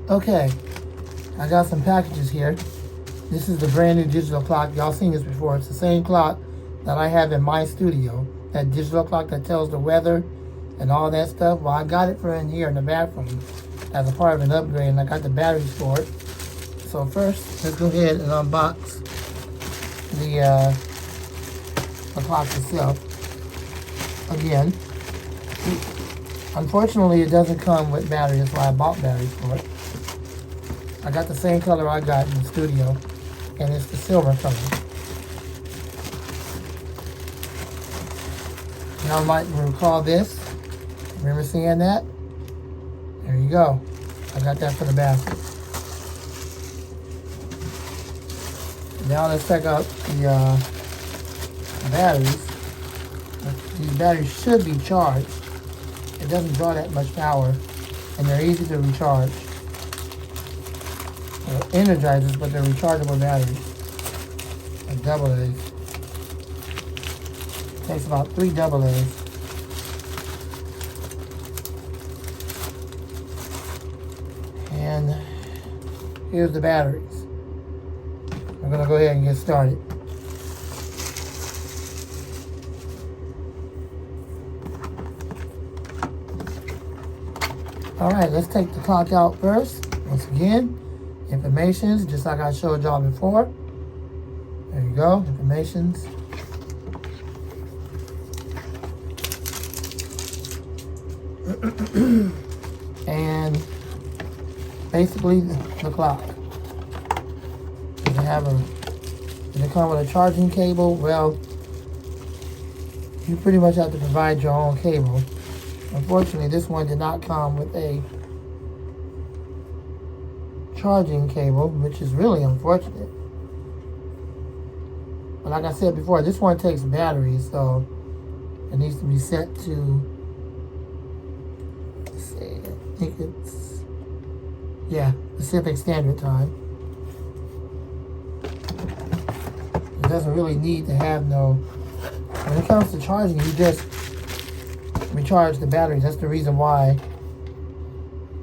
Okay, I got some packages here. This is the brand new digital clock. Y'all seen this before. It's the same clock that I have in my studio. That digital clock that tells the weather and all that stuff. Well, I got it for in here in the bathroom as a part of an upgrade, and I got the batteries for it. So first, let's go ahead and unbox the clock itself. Again, unfortunately, it doesn't come with batteries. That's why I bought batteries for it. I got the same color I got in the studio, and it's the silver color. Y'all might recall this. Remember seeing that? There you go. I got that for the basket. Now let's check out the batteries. These batteries should be charged. It doesn't draw that much power, and they're easy to recharge. They're energizers, but they're rechargeable batteries. Like double A's. Takes about 3 double A's. And here's the batteries. I'm gonna go ahead and get started. Alright, let's take the clock out first. Once again, informations, just like I showed y'all before. There you go, informations. And basically the clock. Does it come with a charging cable? Well, you pretty much have to provide your own cable. Unfortunately, this one did not come with a charging cable, which is really unfortunate. But like I said before, this one takes batteries, so it needs to be set to, let's see, I think it's, yeah, Pacific Standard Time. It doesn't really need to have no, when it comes to charging, you just recharge the batteries. That's the reason why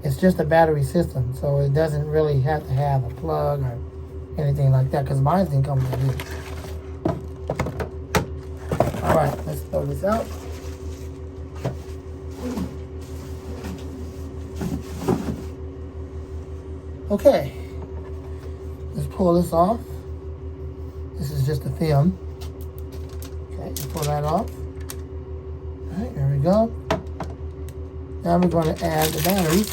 it's just a battery system, so it doesn't really have to have a plug or anything like that, because mine didn't come with it. Alright, let's throw this out. Okay, let's pull this off. This is just a film. Okay, let's pull that off. Alright, there we go. Now we're going to add the batteries.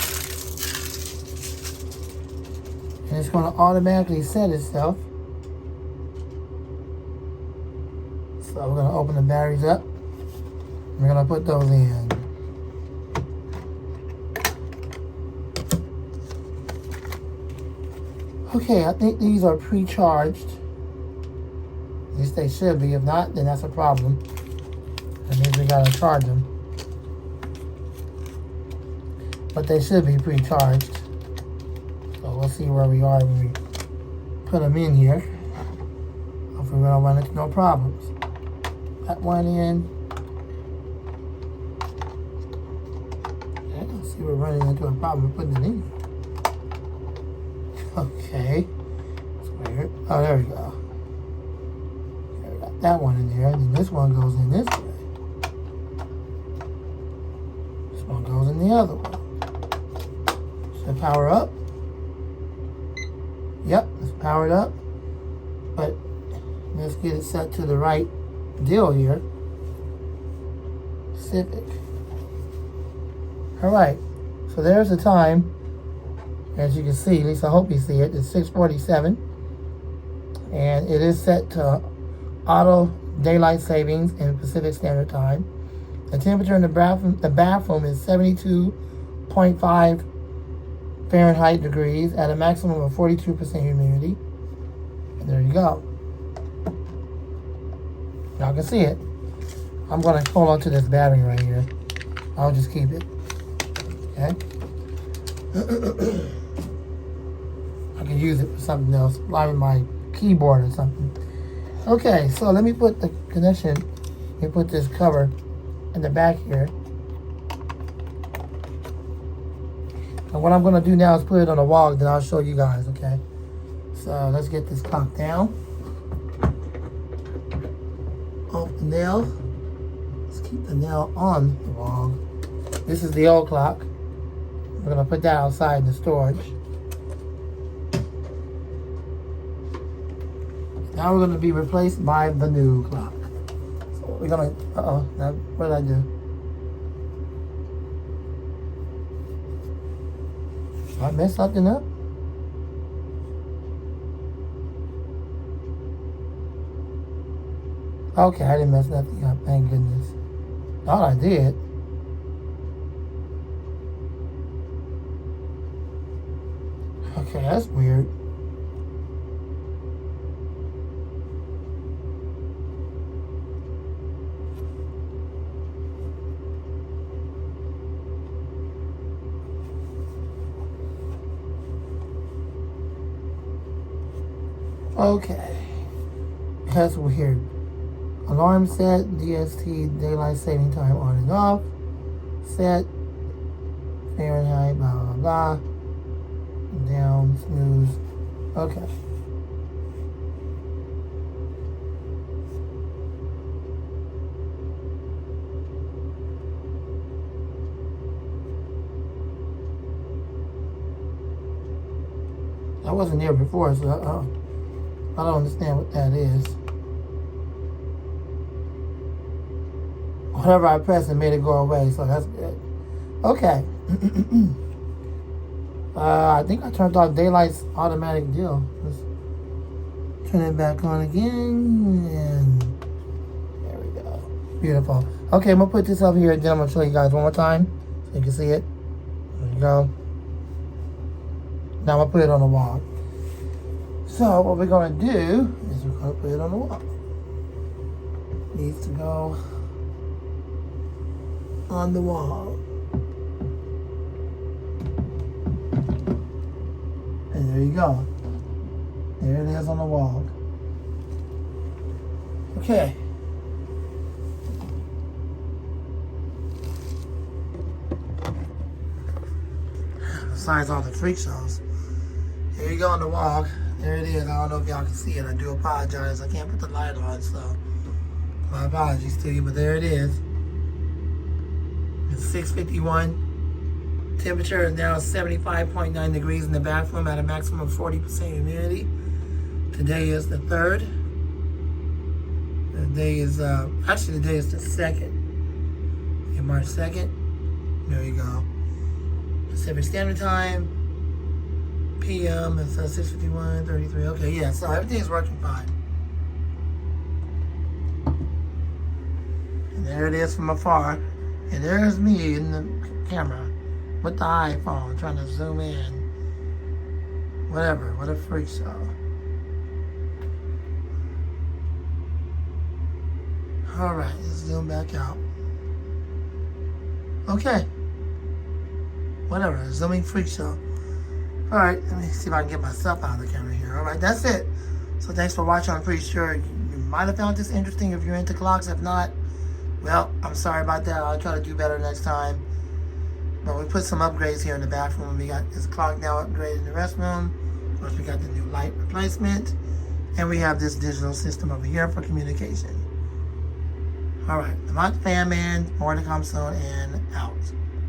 And it's going to automatically set itself. So we're going to open the batteries up. We're going to put those in. Okay, I think these are pre-charged. At least they should be. If not, then that's a problem. That means we gotta charge them. But they should be pre-charged. So we'll see where we are when we put them in here. Hopefully we don't run into no problems. That one in. Okay, let's see we're running into a problem with putting it in. Okay. That's weird. Oh, there we go. Okay, we got that one in there, and then this one goes in this way. This one goes in the other one. Should power up. Yep, it's powered up. But let's get it set to the right deal here. Pacific. Alright, so there's the time. As you can see, at least I hope you see it, it's 6:47. And it is set to auto daylight savings in Pacific Standard Time. The temperature in the bathroom is 72.5 Fahrenheit degrees at a maximum of 42% humidity. And there you go. Y'all can see it. I'm going to hold on to this battery right here. I'll just keep it. Okay. I can use it for something else, like my keyboard or something. Okay, so let me put the connection, let me put this cover in the back here. So what I'm going to do now is put it on the wall, then I'll show you guys, okay? So let's get this clock down. Off the nail. Let's keep the nail on the wall. This is the old clock. We're going to put that outside in the storage. Now we're going to be replaced by the new clock. So we're going to, now what did I do? Did I mess something up? Okay, I didn't mess nothing up, thank goodness. Thought I did. Okay, that's weird. Okay, that's weird. Alarm set, DST, daylight saving time on and off. Set, Fahrenheit, blah, blah, blah. Down, snooze. Okay. I wasn't there before, so I don't understand what that is. Whatever I pressed, it made it go away, so that's good. Okay. I think I turned off daylight's automatic deal. Let's turn it back on again, and there we go. Beautiful. Okay, I'm gonna put this up here, and then I'm gonna show you guys one more time so you can see it. There you go. Now I'm gonna put it on the wall. So what we're gonna do is we're gonna put it on the wall. Needs to go on the wall. And there you go. There it is on the wall. Okay. Besides all the freak shows. Here you go on the wall. There it is. I don't know if y'all can see it. I do apologize. I can't put the light on, so my apologies to you, but there it is. It's 6:51. Temperature is now 75.9 degrees in the bathroom at a maximum of 40% humidity. Today is the 3rd. Today is, actually today is the 2nd. Okay, March 2nd. There you go. Pacific Standard Time. PM, it's 6:51, 33. Okay, yeah, so everything's working fine. And there it is from afar. And there's me in the camera with the iPhone trying to zoom in. Whatever, what a freak show. Alright, let's zoom back out. Okay. Whatever, zooming freak show. Alright, let me see if I can get myself out of the camera here. Alright, that's it. So thanks for watching. I'm pretty sure you might have found this interesting if you're into clocks. If not, well, I'm sorry about that. I'll try to do better next time. But we put some upgrades here in the bathroom. We got this clock now upgraded in the restroom. Of course, we got the new light replacement. And we have this digital system over here for communication. Alright, I'm out the fan man. More to come soon and out.